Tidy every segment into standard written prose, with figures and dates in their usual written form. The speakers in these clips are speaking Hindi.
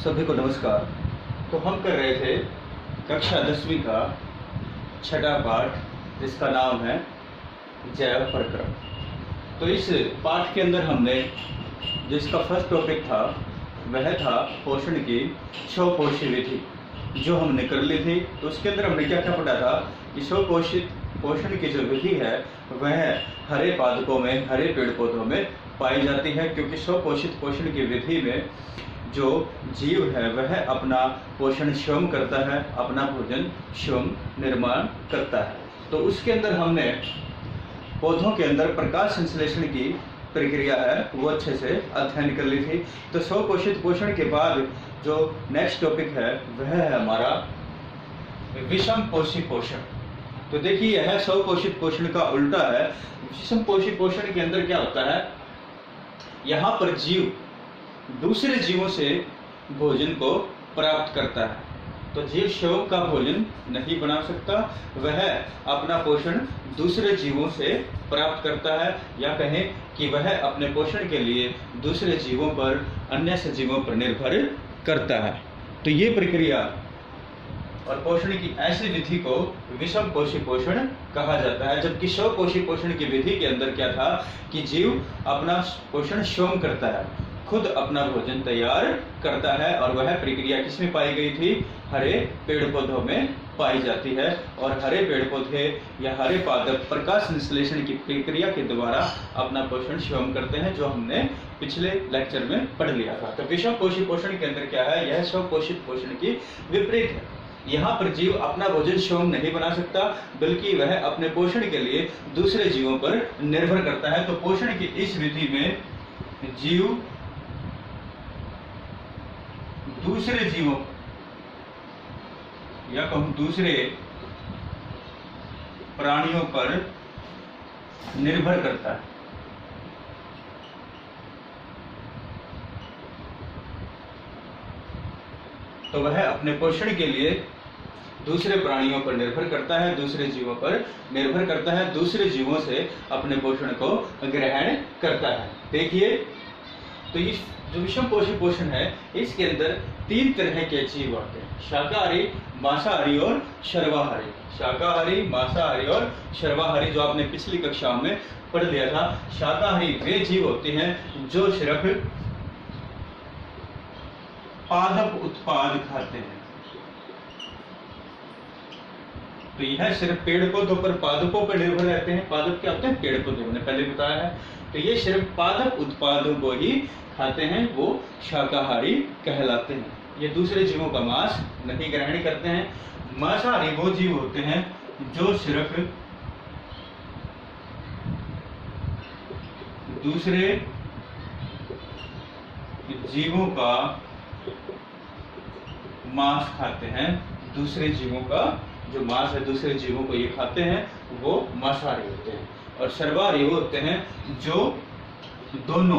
सभी को नमस्कार। तो हम कर रहे थे कक्षा 10वीं का छठा पाठ, जिसका नाम है जैव प्रक्रम। तो इस पाठ के अंदर हमने जिसका फर्स्ट टॉपिक था वह था पोषण की स्वपोषी विधि, जो हमने कर ली थी। तो उसके अंदर हमने क्या क्या पढ़ा था कि स्वपोषित पोषण की जो विधि है वह हरे पादपों में, हरे पेड़ पौधों में पाई जाती है, क्योंकि स्वपोषित पोषण की विधि में जो जीव है वह अपना पोषण स्वयं करता है, अपना भोजन स्वयं निर्माण करता है। तो उसके अंदर हमने पौधों के अंदर प्रकाश संश्लेषण की प्रक्रिया है वो अच्छे से अध्ययन कर ली थी। तो स्वपोषित पोषण के बाद जो नेक्स्ट टॉपिक है वह है हमारा विषम पोषी पोषण। तो देखिए, यह स्वपोषित पोषण का उल्टा है। विषम पोषी पोषण के अंदर क्या होता है, यहाँ पर जीव दूसरे जीवों से भोजन को प्राप्त करता है। तो जीव स्वयं का भोजन नहीं बना सकता, वह अपना पोषण दूसरे जीवों से प्राप्त करता है, या कहें कि वह अपने पोषण के लिए दूसरे जीवों पर, अन्य सजीवों पर निर्भर करता है। तो ये प्रक्रिया और पोषण की ऐसी विधि को विषम पोषी पोषण कहा जाता है। जबकि स्वपोषी पोषण की विधि के अंदर क्या था कि जीव अपना पोषण स्वयं करता है, खुद अपना भोजन तैयार करता है, और वह प्रक्रिया किसमें पाई गई थी, हरे पेड़ पौधों में पाई जाती है। और हरे पेड़ पौधे या हरे पादप प्रकाश संश्लेषण की प्रक्रिया के द्वारा अपना पोषण स्वयं करते हैं, जो हमने पिछले लेक्चर में पढ़ लिया था। तो विषम पोषी पोषण के अंदर क्या है, यह स्वपोषित पोषण की विपरीत है। यहाँ पर जीव अपना भोजन स्वयं नहीं बना सकता, बल्कि वह अपने पोषण के लिए दूसरे जीवों पर निर्भर करता है। तो पोषण की इस विधि में जीव दूसरे जीवों या कहूं दूसरे प्राणियों पर निर्भर करता है। तो वह अपने पोषण के लिए दूसरे प्राणियों पर निर्भर करता है, दूसरे जीवों पर निर्भर करता है, दूसरे जीवों से अपने पोषण को ग्रहण करता है। देखिए, तो इस जो विषम पोषी पोषण है इसके अंदर तीन तरह के जीव आते हैं, शाकाहारी, मांसाहारी और सर्वाहारी। शाकाहारी, मांसाहारी और सर्वाहारी, जो आपने पिछली कक्षा में पढ़ लिया था। शाकाहारी वे जीव होते हैं जो सिर्फ पादप उत्पाद खाते हैं। तो यह सिर्फ पेड़ पौधों पर, पादपों पर निर्भर रहते हैं। पादप क्या होते हैं, पेड़ पौधे, मैंने पहले बताया है। तो ये सिर्फ पादप उत्पादों को ही खाते हैं, वो शाकाहारी कहलाते हैं। ये दूसरे जीवों का मांस नहीं ग्रहण करते हैं। मांसाहारी वो जीव होते हैं जो सिर्फ दूसरे जीवों का मांस खाते हैं। दूसरे जीवों का जो मांस है, दूसरे जीवों को ये खाते हैं, वो मांसाहारी होते हैं। और सर्वाहारी वो होते हैं जो दोनों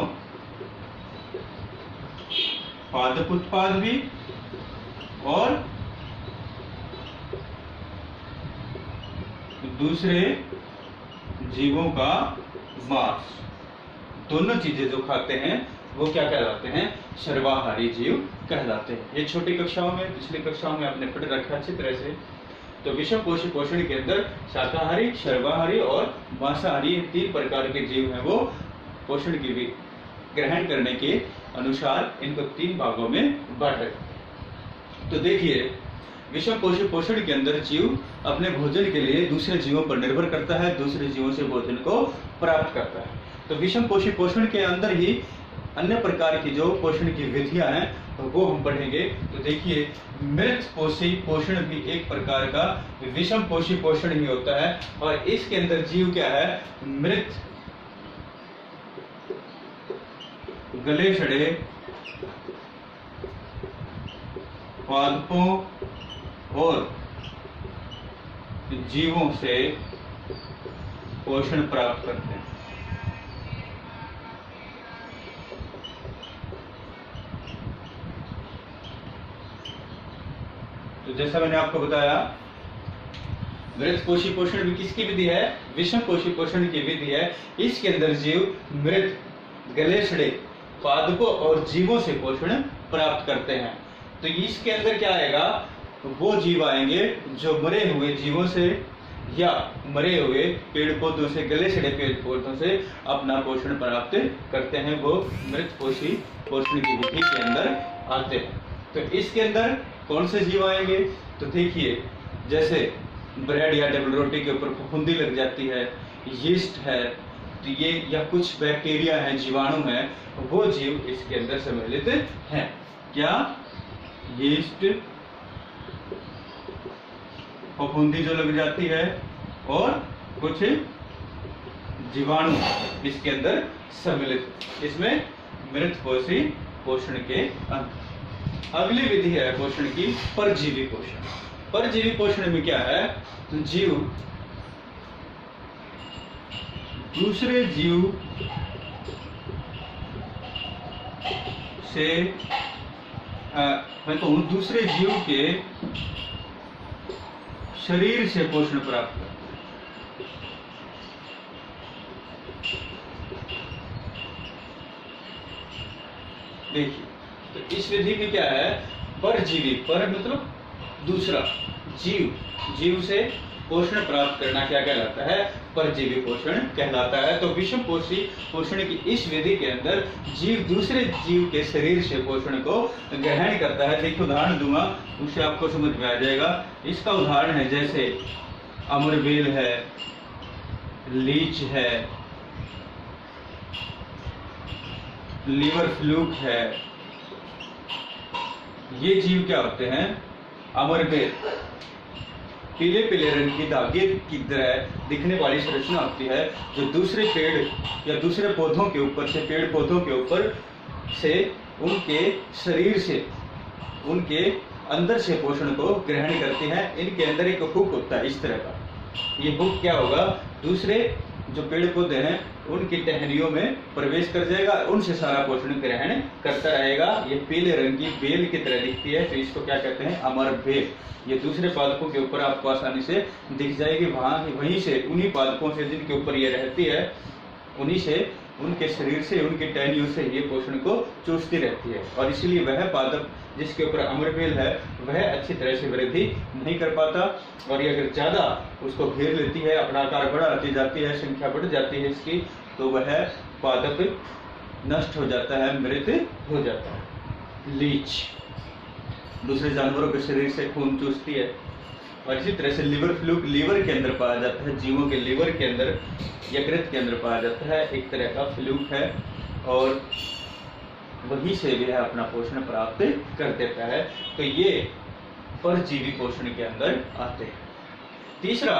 पादप उत्पाद भी और दूसरे जीवों का मांस, दोनों चीजें जो खाते हैं वो क्या कहलाते हैं, सर्वाहारी जीव कहलाते हैं। ये छोटी कक्षाओं में, पिछली कक्षाओं में आपने पढ़ रखा अच्छी तरह से। तो विषम पोषी पोषण के अंदर शाकाहारी, सर्वाहारी और मांसाहारी तीन प्रकार के जीव हैं, वो पोषण की भी ग्रहण करने के अनुसार इनको तीन भागों में बांटा। तो देखिए, विषम पोषी पोषण के अंदर जीव अपने भोजन के लिए दूसरे जीवों पर निर्भर करता है, दूसरे जीवों से भोजन को प्राप्त करता है। तो विषम पोषी पोषण के अंदर ही अन्य प्रकार की जो पोषण की विधियां हैं वो हम पढ़ेंगे। तो देखिए, मृत पोषी पोषण भी एक प्रकार का विषम पोषी पोषण ही होता है, और इसके अंदर जीव क्या है, मृत, गले सड़े पादपों और जीवों से पोषण प्राप्त करते हैं। तो जैसा मैंने आपको बताया, मृत पोषी पोषण भी किसकी विधि है, विषम पोषी पोषण की विधि है। इसके अंदर जीव मृत, गले सड़े पादपों और जीवों से पोषण प्राप्त करते हैं। तो इसके अंदर क्या आएगा, वो जीव आएंगे जो मरे हुए जीवों से या मरे हुए पेड़ पौधों से, गले सड़े पेड़ पौधों से अपना पोषण प्राप्त करते हैं, वो मृत पोषी पोषण की विधि के अंदर आते हैं। तो इसके अंदर कौन से जीव आएंगे, तो देखिए जैसे ब्रेड या डबल रोटी के ऊपर फफूंदी लग जाती है, यीस्ट है, तो ये या कुछ बैक्टीरिया है, जीवाणु है, वो जीव इसके अंदर सम्मिलित हैं। क्या, यीस्ट, फफूंदी जो लग जाती है और कुछ जीवाणु इसके अंदर सम्मिलित, इसमें मृत पोषी पोषण के अंग। अगली विधि है पोषण की परजीवी पोषण। परजीवी पोषण में क्या है, जीव दूसरे जीव से मैं कहूं दूसरे जीव के शरीर से पोषण प्राप्त करते हैं। देखिए, तो इस विधि में क्या है, परजीवी, पर मतलब दूसरा, जीव से पोषण प्राप्त करना क्या कहलाता है, परजीवी पोषण कहलाता है। तो विषम पोषी पोषण की इस विधि के अंदर जीव दूसरे जीव के शरीर से पोषण को ग्रहण करता है। देखिए उदाहरण दूंगा, उससे आपको समझ में आ जाएगा। इसका उदाहरण है जैसे अमरबेल है, लीच है, लीवर फ्लूक है। ये जीव क्या होते हैं, अमरबेल, पीले पीले रंग की धागे की तरह दिखने वाली संरचना होती है, जो दूसरे पेड़ या दूसरे पौधों के ऊपर से, पेड़ पौधों के ऊपर से उनके शरीर से, उनके अंदर से पोषण को ग्रहण करती है। इनके अंदर एक हुक होता है इस तरह का, ये हुक क्या होगा, दूसरे जो पेड़ पौधे हैं उनकी टहनियों में प्रवेश कर जाएगा, उनसे सारा पोषण ग्रहण करता रहेगा। ये पीले रंग की बेल की तरह दिखती है, तो इसको क्या कहते हैं, अमर बेल। ये दूसरे पादपों के ऊपर आपको आसानी से दिख जाएगी, वहीं से, उन्हीं पादपों से जिनके ऊपर ये रहती है, उन्हीं से, उनके शरीर से, उनकी टहनियों से ये पोषण को चूसती रहती है। और इसीलिए वह पादप जिसके ऊपर अमरबेल है वह अच्छी तरह से वृद्धि नहीं कर पाता, और ये अगर ज्यादा उसको घेर लेती है, अपना आकार बढ़ाती जाती है, संख्या बढ़ जाती है इसकी, तो वह पादप नष्ट हो जाता है, मृत हो जाता है। लीच दूसरे जानवरों के शरीर से खून चूसती है। और इसी तरह से लिवर फ्लूक लीवर के अंदर पाया जाता है, जीवों के लीवर के अंदर, यकृत के अंदर पाया जाता है, एक तरह का फ्लूक है, और वहीं से भी अपना पोषण प्राप्त कर देता है। तो ये परजीवी पोषण के अंदर आते हैं। तीसरा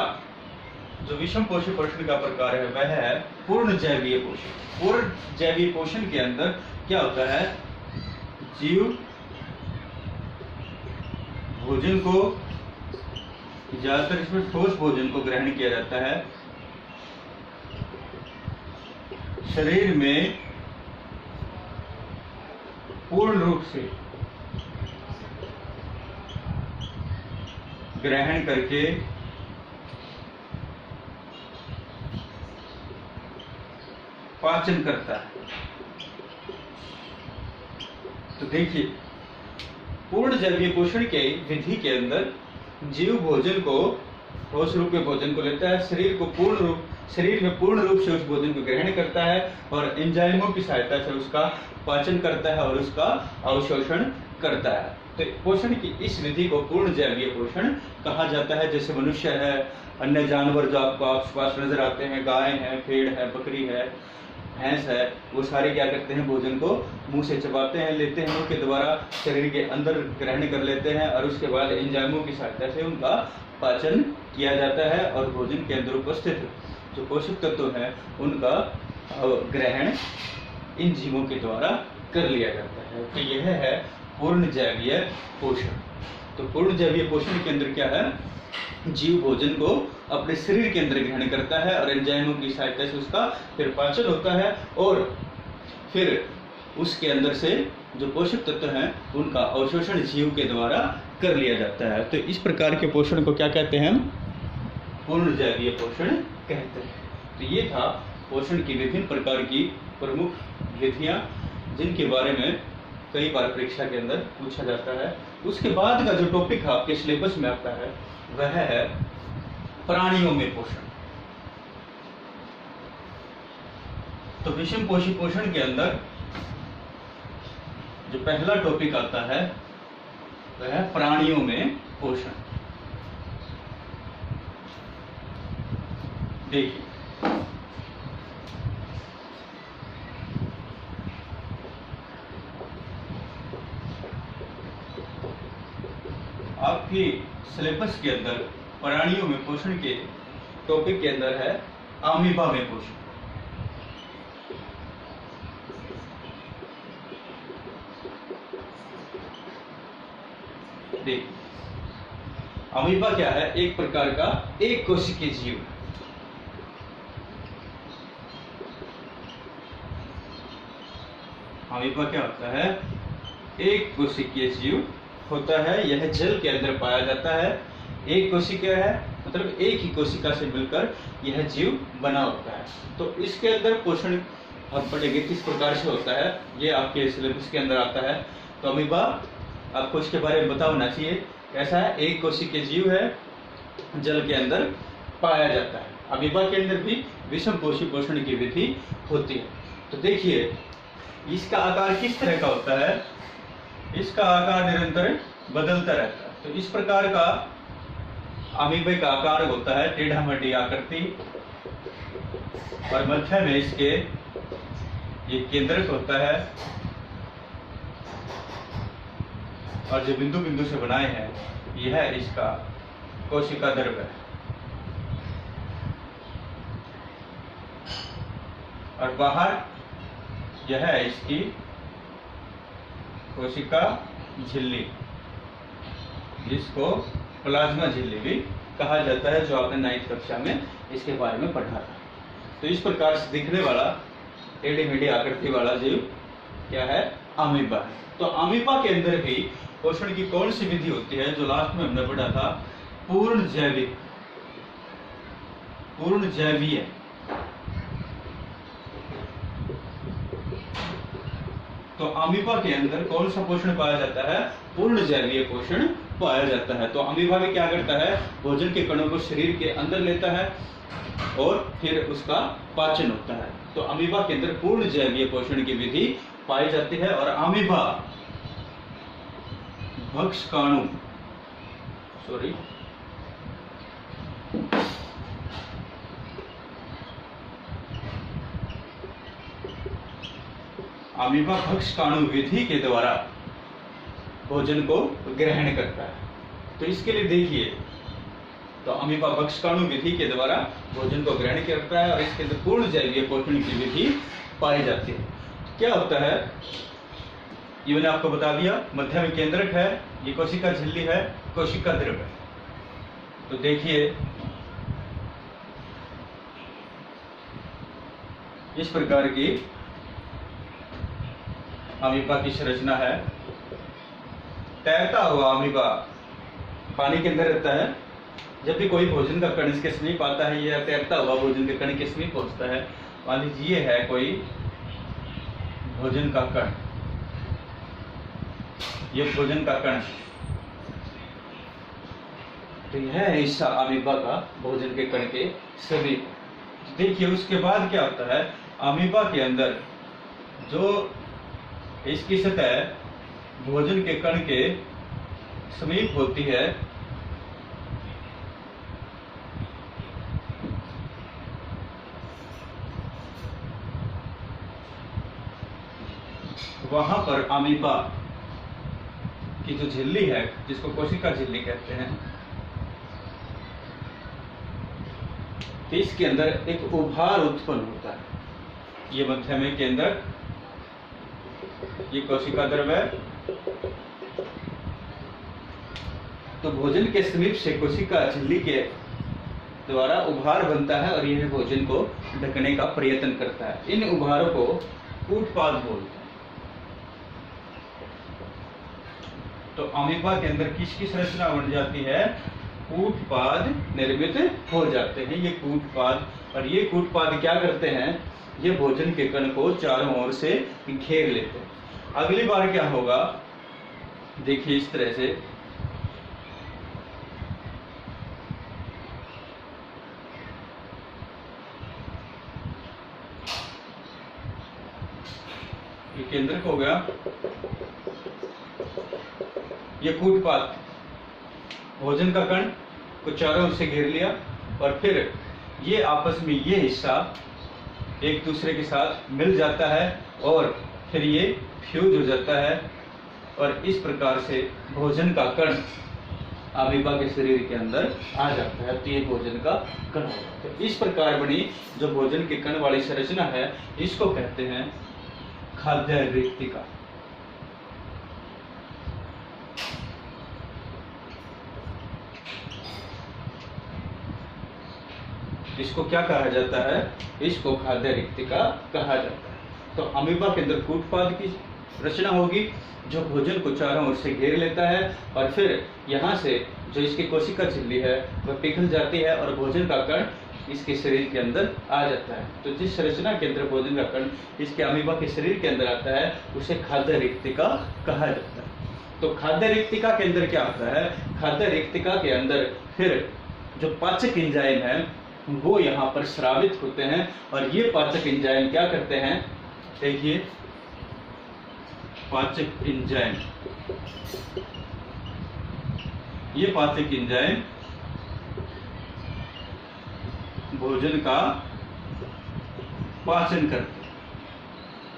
जो विषम पोषी पोषण का प्रकार है वह है पूर्ण जैवीय पोषण। पूर्ण जैवीय पोषण के अंदर क्या होता है, जीव भोजन को, ज्यादातर इसमें ठोस भोजन को ग्रहण किया जाता है, शरीर में पूर्ण रूप से ग्रहण करके पाचन करता है। तो देखिए, पूर्ण जैवीय पोषण के विधि के अंदर जीव भोजन को, ठोस रूप में भोजन को लेता है, शरीर में पूर्ण रूप से उस भोजन को ग्रहण करता है, और एंजाइमों की सहायता से उसका पाचन करता है और उसका अवशोषण करता है। तो पोषण की इस विधि को पूर्ण जैवीय पोषण कहा जाता है। जैसे मनुष्य है, अन्य जानवर जो आपको आसपास नजर आते हैं, गाय है, भेड़ है, बकरी है, भैंस है, वो सारे क्या करते हैं, भोजन को मुंह से चबाते हैं, लेते हैं, मुंह के द्वारा शरीर के अंदर ग्रहण कर लेते हैं, और उसके बाद एंजाइमों की सहायता से उनका पाचन किया जाता है, और भोजन के अंदर उपस्थित जो पोषक तत्व है उनका ग्रहण इन जीवों के द्वारा कर लिया जाता है। तो यह है पूर्ण जैवीय पोषण। तो पूर्ण जैवीय पोषण के अंदर क्या है, जीव भोजन को अपने शरीर के अंदर ग्रहण करता है, और एंजाइमों की सहायता से उसका फिर पाचन होता है, और फिर उसके अंदर से जो पोषक तत्व हैं उनका अवशोषण जीव के द्वारा कर लिया जाता है। तो इस प्रकार के पोषण को क्या कहते हैं, पूर्ण जैवीय पोषण कहते हैं। तो ये था पोषण की विभिन्न प्रकार की प्रमुख विधियां, जिनके बारे में कई बार परीक्षा के अंदर पूछा जाता है। उसके बाद का जो टॉपिक आपके सिलेबस में आता है वह है प्राणियों में पोषण। तो विषम पोषी पोषण के अंदर जो पहला टॉपिक आता है वह है प्राणियों में पोषण। देखिए, आपकी सिलेबस के अंदर प्राणियों में पोषण के टॉपिक के अंदर है अमीबा में पोषण। देखिए, अमीबा क्या है? एक प्रकार का एक कोशिकीय जीव है। अमीबा क्या होता है? एक कोशिकीय जीव होता है। यह जल के अंदर पाया जाता है। एक कोशिका है, मतलब एक ही कोशिका से मिलकर यह जीव बना होता है। तो इसके अंदर पोषण हम पढ़ेंगे किस प्रकार से होता है, ये आपके सिलेबस के अंदर आता है। तो अमीबा आपको इसके बारे में पता होना चाहिए। कैसा है? एक कोशिकीय जीव है, जल के अंदर पाया जाता है। अमीबा के अंदर भी विषम पोषी पोषण की विधि होती है। तो देखिए, इसका आकार किस तरह का होता है? इसका आकार निरंतर बदलता रहता है। तो इस प्रकार का अमीबे का आकार होता है टेढ़ा मेढ़ी आकृति, और मध्य में इसके ये केंद्रक होता है, और जो बिंदु बिंदु से बनाए हैं यह इसका कोशिका द्रव है। और बाहर यह है इसकी कोशिका झिल्ली, जिसको प्लाज्मा झिल्ली भी कहा जाता है, जो आपने 9वीं कक्षा में इसके बारे में पढ़ा था। तो इस प्रकार से दिखने वाला टेढ़ी मेढ़ी आकृति वाला जीव क्या है? अमीबा है। तो अमीबा के अंदर भी पोषण की कौन सी विधि होती है? जो लास्ट में हमने पढ़ा था, पूर्ण जैविक, पूर्ण जैवीय। तो अमीबा के अंदर कौन सा पोषण पाया जाता है? पूर्ण जैवीय पोषण पाया जाता है। तो अमीबा में क्या करता है? भोजन के कणों को शरीर के अंदर लेता है और फिर उसका पाचन होता है। तो अमीबा के अंदर पूर्ण जैवीय पोषण की विधि पाई जाती है। और अमीबा भक्षकाणु, सॉरी, अमीबा भक्षकाणु विधि के द्वारा भोजन को ग्रहण करता है। तो इसके लिए देखिए, तो अमीबा भक्षकाणु विधि के द्वारा भोजन को ग्रहण करता है और इसके अंदर पूर्ण जैवीय पोषण की विधि पाई जाती है। क्या होता है ये मैंने आपको बता दिया। मध्य में केंद्रक है, ये कोशिका झिल्ली है, कोशिका द्रव है। तो देखिए, इस प्रकार की अमीबा की संरचना है। तैरता हुआ अमीबा पानी के अंदर रहता है। जब भी कोई भोजन का कण इसके समीप आता है, या तैरता हुआ भोजन के कण के समीप पहुंचता है, मान लीजिए है कोई भोजन का कण, ये भोजन का कण, तो यह है हिस्सा अमीबा का भोजन के कण के समीप। देखिए, उसके बाद क्या होता है? अमीबा के अंदर जो इसकी सतह भोजन के कण के समीप होती है, वहां पर अमीबा की जो झिल्ली है, जिसको कोशिका झिल्ली कहते हैं, तो इसके अंदर एक उभार उत्पन्न होता है। ये मध्य में केंद्रक, ये कोशिका द्रव है। तो भोजन के समीप से कोशिका झिल्ली के द्वारा उभार बनता है और यह भोजन को ढकने का प्रयत्न करता है। इन उभारों को कूटपाद बोलते हैं। तो अमीबा के अंदर किसकी संरचना बन जाती है? कूटपाद निर्मित हो जाते हैं। ये कूटपाद, और ये कूटपाद क्या करते हैं? ये भोजन के कण को चारों ओर से घेर लेते हैं। अगली बार क्या होगा, देखिए इस तरह से ये केंद्रक हो गया, ये कूटपाद, भोजन का कण को चारों ओर से घेर लिया और फिर ये आपस में ये हिस्सा एक दूसरे के साथ मिल जाता है और फिर ये फ्यूज हो जाता है और इस प्रकार से भोजन का कण अमीबा के शरीर के अंदर आ जाता है। तो ये भोजन का कण होगा। तो इस प्रकार बनी जो भोजन के कण वाली संरचना है, इसको कहते हैं खाद्य रिक्तिका। इसको क्या कहा जाता है, इसको खाद्य रिक्तिका कहा जाता है। तो अमीबा के अंदर कूटपाद की रचना होगी जो भोजन को चारों ओर से घेर लेता है और फिर यहाँ से जो इसकी कोशिका झिल्ली है वह पिघल जाती है और भोजन का कण इसके शरीर के अंदर आ जाता है। तो जिस संरचना के अंदर भोजन का कण इसके अमीबा के शरीर के अंदर आता है उसे खाद्य रिक्तिका कहा जाता है। तो खाद्य रिक्तिका के अंदर क्या होता है, खाद्य रिक्तिका के अंदर फिर जो पाचक एंजाइम है वो यहाँ पर स्रावित होते हैं और ये पाचक एंजाइम क्या करते हैं, देखिए पाचक एंजाइम, ये पाचक एंजाइम भोजन का पाचन करते हैं।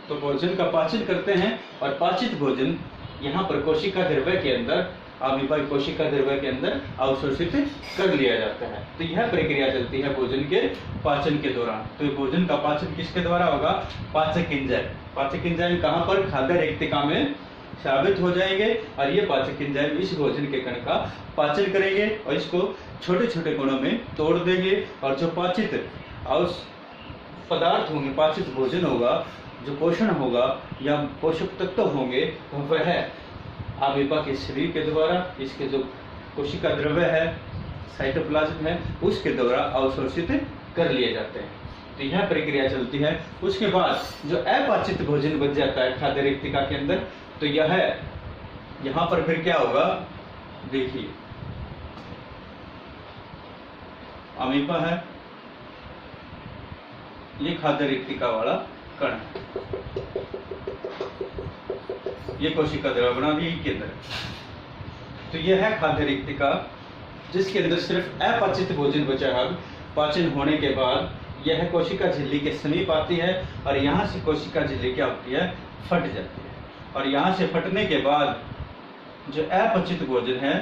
तो भोजन का पाचन करते हैं और पाचित भोजन यहाँ पर कोशिका द्रव्य के अंदर, अमीबा कोशिका द्रव्य के अंदर अवशोषित कर लिया जाता है। तो यह प्रक्रिया चलती है भोजन के पाचन के दौरान। तो भोजन का पाचन किसके द्वारा होगा, पाचक एंजाइम। पाचक एंजाइम कहाँ पर, खाद्य रिक्तिका में साबित हो जाएंगे और ये पाचक एंजाइम इस भोजन के कण का पाचन करेंगे और इसको छोटे छोटे कणों में तोड़ देंगे और जो पाचित पदार्थ होंगे, पाचित भोजन होगा, जो पोषण होगा या पोषक तत्व होंगे वह अमीबा के शरीर के द्वारा इसके जो कोशिका द्रव्य है, साइटोप्लाज्म है, उसके द्वारा अवशोषित कर लिए जाते हैं। तो यह प्रक्रिया चलती है। उसके बाद जो अपाचित भोजन बच जाता है खाद्य रिक्तिका के अंदर, तो यह है यहाँ पर फिर क्या होगा, देखिए अमीबा है, ये खाद्य रिक्तिका वाला कण है, ये कोशिका द्रव्य बना दी के अंदर। तो यह है खाद्य रिक्तिका जिसके अंदर सिर्फ अपाचित भोजन बचा है। पाचन होने के बाद यह कोशिका झिल्ली के समीप आती है और यहाँ से कोशिका झिल्ली क्या होती है, फट जाती है और यहाँ से फटने के बाद जो अपचित भोजन है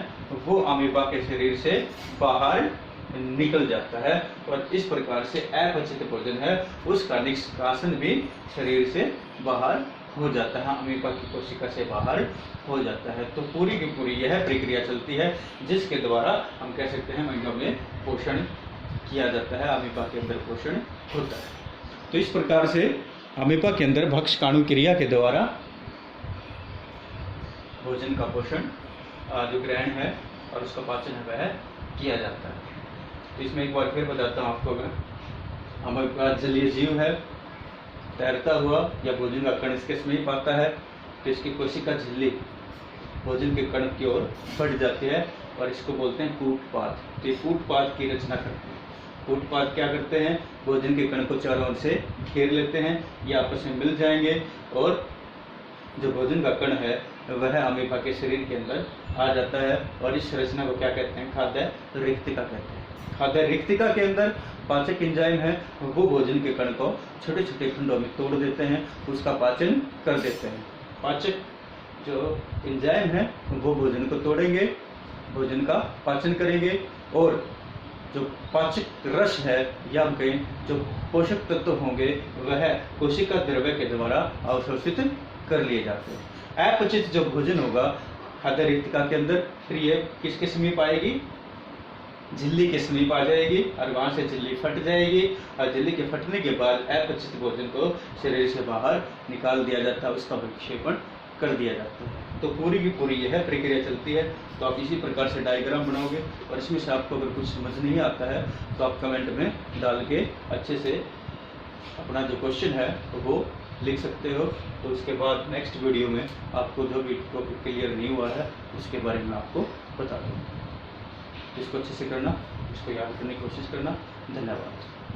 वो अमीबा के शरीर से बाहर निकल जाता है और इस प्रकार से अपचित भोजन है उसका निष्कासन भी शरीर से बाहर हो जाता है, अमीबा की कोशिका से बाहर हो जाता है। तो पूरी की पूरी यह प्रक्रिया चलती है जिसके द्वारा हम कह सकते हैं अमीबा में पोषण किया जाता है, अमीबा के अंदर पोषण होता है। तो इस प्रकार से अमीबा के अंदर भक्ष काणु क्रिया के द्वारा भोजन का पोषण जो ग्रहण है और उसका पाचन है वह किया जाता है। तो इसमें एक बार फिर बताता हूँ आपको, अगर हमारे पास जलीय जीव है, तैरता हुआ या भोजन का कण इसके समीप आता है तो इसकी कोशिका झिल्ली भोजन के कण की ओर बढ़ जाती है और इसको बोलते हैं कूटपाद। तो ये कूटपाद की रचना करते हैं। कूटपाद क्या करते हैं, भोजन के कण को चारों ओर से घेर लेते हैं, ये आपस में मिल जाएंगे और जो भोजन का कण है वह अमीबा के शरीर के अंदर आ जाता है और इस रचना को क्या कहते हैं, खाद्य रिक्तिका कहते हैं। खाद्य रिक्तिका के अंदर पाचक एंजाइम है वो भोजन के कण को छोटे छोटे खंडों में तोड़ देते हैं, उसका पाचन कर देते हैं। पाचक जो एंजाइम है वो भोजन को तोड़ेंगे, भोजन का पाचन करेंगे और जो पाचक रस है या हम कहें जो पोषक तत्व होंगे वह कोशिका द्रव्य के द्वारा अवशोषित कर लिए जाते हैं। अपचित जो भोजन होगा खाद्य रिक्तिका के अंदर फिर ये किसके समीप आएगी, झिल्ली के समीप आ जाएगी और वहां से झिल्ली फट जाएगी और झिल्ली के फटने के बाद अपचित भोजन को शरीर से बाहर निकाल दिया जाता है, उसका विक्षेपण कर दिया जाता है। तो पूरी की पूरी यह प्रक्रिया चलती है। तो आप इसी प्रकार से डायग्राम बनाओगे और इसमें से आपको अगर कुछ समझ नहीं आता है तो आप कमेंट में डाल के अच्छे से अपना जो क्वेश्चन है वो लिख सकते हो। तो उसके बाद नेक्स्ट वीडियो में आपको जो भी टॉपिक क्लियर नहीं हुआ है उसके बारे में आपको बता दूँगा। इसको अच्छे से करना, इसको याद करने की कोशिश करना। धन्यवाद।